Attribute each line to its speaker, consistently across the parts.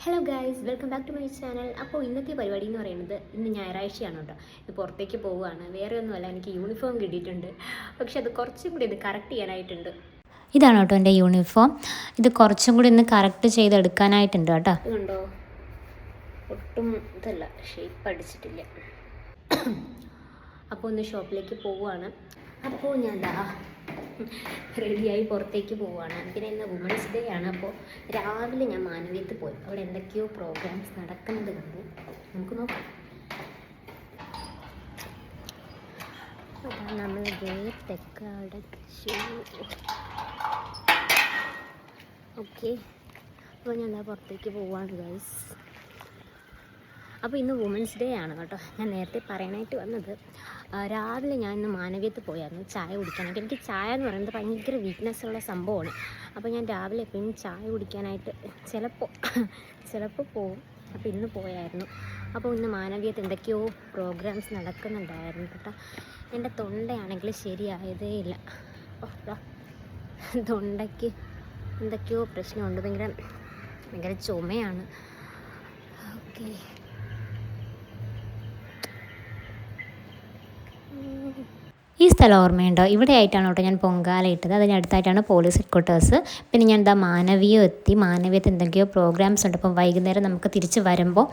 Speaker 1: Hello guys, welcome back to my channel. അപ്പോൾ ഇന്നത്തെ പരിപാടി എന്ന് പറയുന്നത് ഇന്ന് ഞായറാഴ്ചയാണ് കേട്ടോ. ഇത് പുറത്തേക്ക് പോവുകയാണ്. വേറെ ഒന്നുമല്ല, എനിക്ക് യൂണിഫോം കിട്ടിയിട്ടുണ്ട്. പക്ഷെ അത് കുറച്ചും കൂടി ഇത് കറക്റ്റ് ചെയ്യാനായിട്ടുണ്ട്.
Speaker 2: ഇതാണ് കേട്ടോ എൻ്റെ യൂണിഫോം. ഇത് കുറച്ചും കൂടി ഒന്ന് കറക്റ്റ് ചെയ്തെടുക്കാനായിട്ടുണ്ട് കേട്ടോ.
Speaker 1: ഇതുണ്ടോ, ഒട്ടും ഇതല്ല, ഷേപ്പ് അടിച്ചിട്ടില്ല. അപ്പോൾ ഒന്ന് ഷോപ്പിലേക്ക് പോവുകയാണ്. അപ്പോൾ ഞാൻ റെഡിയായി പുറത്തേക്ക് പോവുകയാണ്. പിന്നെ ഇന്ന് വുമൻസ് ഡേ ആണ്. അപ്പോൾ രാവിലെ ഞാൻ മാനവീയത്തിൽ പോയി. അവിടെ എന്തൊക്കെയോ പ്രോഗ്രാംസ് നടക്കുന്നത് കണ്ടു. നമുക്ക് നോക്കാം. അതാണ് നമ്മൾ ഗേറ്റൊക്കെ അടച്ചു. ഓക്കെ, അപ്പോൾ ഞാൻ പുറത്തേക്ക് പോവുകയാണ് ഗൈസ്. അപ്പോൾ ഇന്ന് വുമൻസ് ഡേ ആണ് കേട്ടോ. ഞാൻ നേരത്തെ പറയാനായിട്ട് വന്നത്, രാവിലെ ഞാൻ ഇന്ന് മാനവീയത്തിൽ പോയായിരുന്നു ചായ കുടിക്കാനായിട്ട്. എനിക്ക് ചായ എന്ന് പറയുന്നത് ഭയങ്കര വീക്ക്നെസ്സുള്ള സംഭവമാണ്. അപ്പോൾ ഞാൻ രാവിലെ എപ്പോഴും ചായ കുടിക്കാനായിട്ട് ചിലപ്പോൾ പോവും. അപ്പോൾ ഇന്ന് പോയായിരുന്നു. അപ്പോൾ ഇന്ന് മാനവീയത്തിൽ എന്തൊക്കെയോ പ്രോഗ്രാംസ് നടക്കുന്നുണ്ടായിരുന്നു കേട്ടോ. എൻ്റെ തൊണ്ടയാണെങ്കിൽ ശരിയായതേ ഇല്ല. തൊണ്ടയ്ക്ക് എന്തൊക്കെയോ പ്രശ്നമുണ്ട്. ഭയങ്കര ചുമയാണ്. ഓക്കെ,
Speaker 2: ഈ സ്ഥലം ഓർമ്മയുണ്ടോ? ഇവിടെ ആയിട്ടാണ് കേട്ടോ ഞാൻ പൊങ്കാല ഇട്ടത്. അതിനടുത്തായിട്ടാണ് പോലീസ് ഹെഡ്ക്വാർട്ടേഴ്സ്. പിന്നെ ഞാൻ മാനവീയം എത്തി. മാനവീയത്ത് എന്തൊക്കെയോ പ്രോഗ്രാംസ് ഉണ്ട്. അപ്പം വൈകുന്നേരം നമുക്ക് തിരിച്ച് വരുമ്പോൾ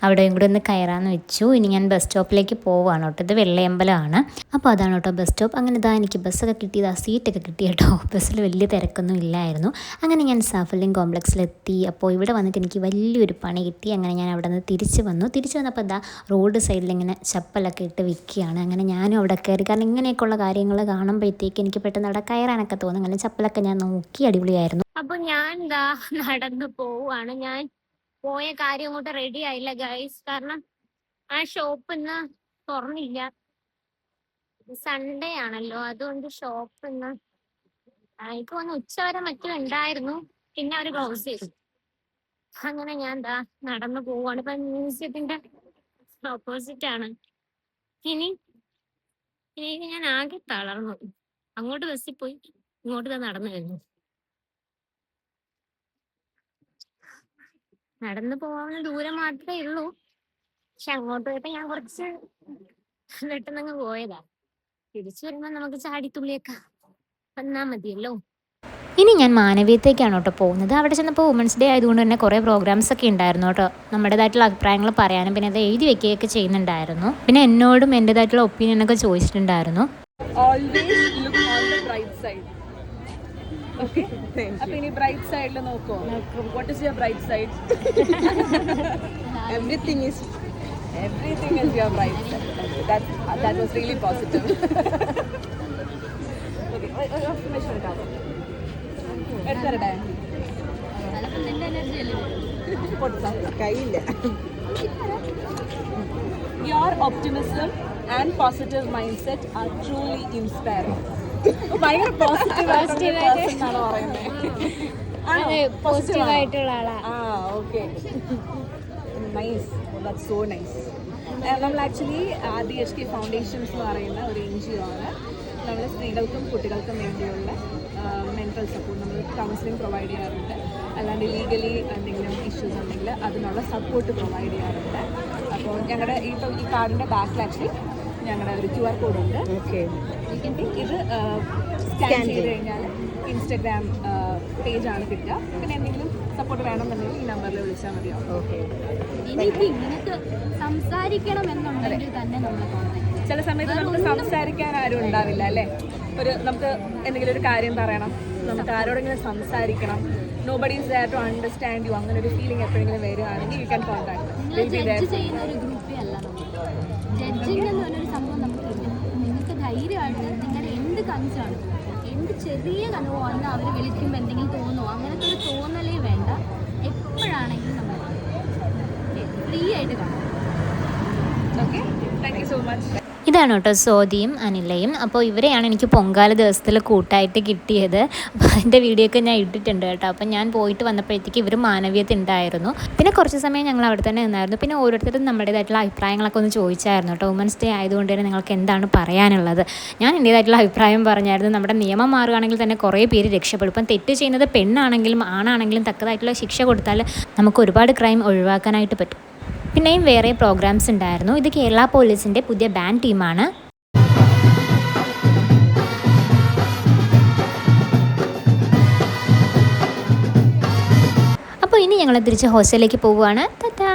Speaker 2: അവിടെയും കൂടെ ഒന്ന് കയറാമെന്ന് വെച്ചു. ഇനി ഞാൻ ബസ് സ്റ്റോപ്പിലേക്ക് പോവുകയാണ് കേട്ടോ. ഇത് വെള്ളയമ്പലമാണ്. അപ്പോൾ അതാണ് കേട്ടോ ബസ് സ്റ്റോപ്പ്. അങ്ങനെ എനിക്ക് ബസ്സൊക്കെ കിട്ടിയത്, ആ സീറ്റൊക്കെ കിട്ടി കേട്ടോ. ബസ്സിൽ വലിയ തിരക്കൊന്നും ഇല്ലായിരുന്നു. അങ്ങനെ ഞാൻ സാഫല്യം കോംപ്ലക്സിലെത്തി. അപ്പോൾ ഇവിടെ വന്നിട്ട് എനിക്ക് വലിയൊരു പണി കിട്ടി. അങ്ങനെ ഞാൻ അവിടെ നിന്ന് തിരിച്ച് വന്നപ്പോൾ റോഡ് സൈഡിൽ ഇങ്ങനെ ചപ്പലൊക്കെ ഇട്ട് വിൽക്കുകയാണ്. അങ്ങനെ ഞാനും അവിടെ കയറി. കാരണം ഇങ്ങനെയൊക്കെയുള്ള കാര്യങ്ങൾ കാണുമ്പോഴത്തേക്ക് എനിക്ക് പെട്ടെന്ന് അവിടെ കയറാനൊക്കെ തോന്നും. അങ്ങനെ ചപ്പലൊക്കെ ഞാൻ നോക്കി, അടിപൊളിയായിരുന്നു.
Speaker 1: അപ്പോൾ ഞാൻ നടന്നു പോവുകയാണ്. ഞാൻ പോയ കാര്യം അങ്ങോട്ട് റെഡി ആയില്ല ഗൈസ്. കാരണം ആ ഷോപ്പ് ഇന്ന് തുറന്നില്ല. സൺഡേ ആണല്ലോ, അതുകൊണ്ട് ഷോപ്പ് ഇന്ന് എനിക്ക് തോന്നുന്നു ഉച്ചവരെ മറ്റും ഉണ്ടായിരുന്നു. പിന്നെ അവർ ക്ലോസ് ചെയ്തു. അങ്ങനെ ഞാൻ നടന്നു പോവാണ്. ഇപ്പൊ മ്യൂസിയത്തിന്റെ ഓപ്പോസിറ്റ് ആണ്. ഇനി ഞാൻ ആകെ തളർന്നു. അങ്ങോട്ട് ബസ്സിൽ പോയി, ഇങ്ങോട്ട് നടന്നു കഴിഞ്ഞു. നടന്നു പോവാവുന്ന ദൂരം മാത്രമേ ഉള്ളൂ. പക്ഷെ അങ്ങോട്ട് പോയപ്പോ ഞാൻ കുറച്ച് പെട്ടെന്നങ്ങ് പോയതാ. തിരിച്ചു വരുമ്പോ നമുക്ക് ചാടിത്തുള്ളിയൊക്കെ വന്നാ മതിയല്ലോ.
Speaker 2: ഇനി ഞാൻ മാനവീയത്തേക്കാണ് കേട്ടോ പോകുന്നത്. അവിടെ ചെന്നപ്പോൾ വുമൻസ് ഡേ ആയതുകൊണ്ട് തന്നെ കുറേ പ്രോഗ്രാംസ് ഒക്കെ ഉണ്ടായിരുന്നു കേട്ടോ. നമ്മുടേതായിട്ടുള്ള അഭിപ്രായങ്ങൾ പറയാനും പിന്നെ അത് എഴുതി വെക്കുകയൊക്കെ ചെയ്യുന്നുണ്ടായിരുന്നു. പിന്നെ എന്നോടും എൻ്റെതായിട്ടുള്ള ഒപ്പീനിയനൊക്കെ ചോദിച്ചിട്ടുണ്ടായിരുന്നു.
Speaker 3: അപ്പൊ ഇനി ബ്രൈറ്റ് സൈഡിൽ നോക്കോ? What is your bright side? Everything is your bright side. That was really positive. Okay, എടുത്തരട്ടെ? കയ്യില്ല. Your optimism and positive mindset are truly inspiring. ഭയങ്കര പോസിറ്റീവ് ആയിട്ടാണ് പറയുന്നത്. Okay, nice. That's so nice. നമ്മൾ ആക്ച്വലി DHK ഫൗണ്ടേഷൻസ് എന്ന് പറയുന്ന ഒരു NGO ആണ്. നമ്മൾ സ്ത്രീകൾക്കും കുട്ടികൾക്കും വേണ്ടിയുള്ള മെൻ്റൽ സപ്പോർട്ട്, നമ്മൾ കൗൺസിലിംഗ് പ്രൊവൈഡ് ചെയ്യാറുണ്ട്. അല്ലാണ്ട് ലീഗലി എന്തെങ്കിലും ഇഷ്യൂസ് ഉണ്ടെങ്കിൽ അതിനുള്ള സപ്പോർട്ട് പ്രൊവൈഡ് ചെയ്യാറുണ്ട്. അപ്പോൾ ഞങ്ങളുടെ ഈ കാർഡിൻ്റെ ബാക്കിൽ ആക്ച്വലി ഞങ്ങളുടെ ഒരു QR കോഡുണ്ട്. ഇത് സ്കാൻ ചെയ്ത് കഴിഞ്ഞാൽ ഇൻസ്റ്റഗ്രാം പേജാണ് കിട്ടുക. പിന്നെ എന്തെങ്കിലും സപ്പോർട്ട് വേണമെന്നുണ്ടെങ്കിൽ ഈ നമ്പറിൽ വിളിച്ചാൽ മതിയാവും. ഓക്കെ, ചില സമയത്ത് നമുക്ക് സംസാരിക്കാൻ ആരും ഉണ്ടാവില്ല അല്ലേ? നമുക്ക് എന്തെങ്കിലും ഒരു കാര്യം പറയണം, നമുക്ക് ആരോടെങ്കിലും സംസാരിക്കണം. Nobody is there to understand you. അങ്ങനെ ഒരു ഫീലിംഗ് എപ്പോഴെങ്കിലും വരികയാണെങ്കിൽ യു ക്യാൻ കോൺടാക്ട്.
Speaker 4: നിങ്ങൾക്ക് ധൈര്യമായിട്ട് നിങ്ങളുടെ എന്ത് കൺസേൺ, എന്ത് ചെറിയ കനവോ വന്ന് അവർ വിളിക്കുമ്പോൾ എന്തെങ്കിലും തോന്നുമോ, അങ്ങനത്തെ ഒരു തോന്നലേ വേണ്ട. എപ്പോഴാണെങ്കിലും നമ്മൾ ഫ്രീ ആയിട്ട് കാണാം.
Speaker 3: Okay, thank you so much.
Speaker 2: ഇതാണ് കേട്ടോ സ്വാതിയും അനിലയും. അപ്പോൾ ഇവരെയാണ് എനിക്ക് പൊങ്കാല ദിവസത്തിൽ കൂട്ടായിട്ട് കിട്ടിയത്. അപ്പോൾ അതിൻ്റെ വീഡിയോ ഒക്കെ ഞാൻ ഇട്ടിട്ടുണ്ട് കേട്ടോ. അപ്പോൾ ഞാൻ പോയിട്ട് വന്നപ്പോഴത്തേക്ക് ഇവർ മാനവീയത്തിൽ ഉണ്ടായിരുന്നു. പിന്നെ കുറച്ച് സമയം ഞങ്ങൾ അവിടെ തന്നെ നിന്നായിരുന്നു. പിന്നെ ഓരോരുത്തരും നമ്മുടേതായിട്ടുള്ള അഭിപ്രായങ്ങളൊക്കെ ഒന്ന് ചോദിച്ചായിരുന്നു കേട്ടോ. വുമൻസ് ഡേ ആയതുകൊണ്ട് തന്നെ നിങ്ങൾക്ക് എന്താണ് പറയാനുള്ളത്. ഞാൻ എൻ്റേതായിട്ടുള്ള അഭിപ്രായം പറഞ്ഞായിരുന്നു. നമ്മുടെ നിയമം മാറുകയാണെങ്കിൽ തന്നെ കുറേ പേര് രക്ഷപ്പെടും. ഇപ്പം തെറ്റ് ചെയ്യുന്നത് പെണ്ണാണെങ്കിലും ആണാണെങ്കിലും തക്കതായിട്ടുള്ള ശിക്ഷ കൊടുത്താൽ നമുക്ക് ഒരുപാട് ക്രൈം ഒഴിവാക്കാനായിട്ട് പറ്റും. പിന്നെയും വേറെ പ്രോഗ്രാംസ് ഉണ്ടായിരുന്നു. ഇത് കേരള പോലീസിൻ്റെ പുതിയ ബാൻഡ് ടീമാണ്. അപ്പോൾ ഇനി ഞങ്ങൾ തിരിച്ച് ഹോസ്റ്റലിലേക്ക് പോവുകയാണ്. ടാറ്റാ.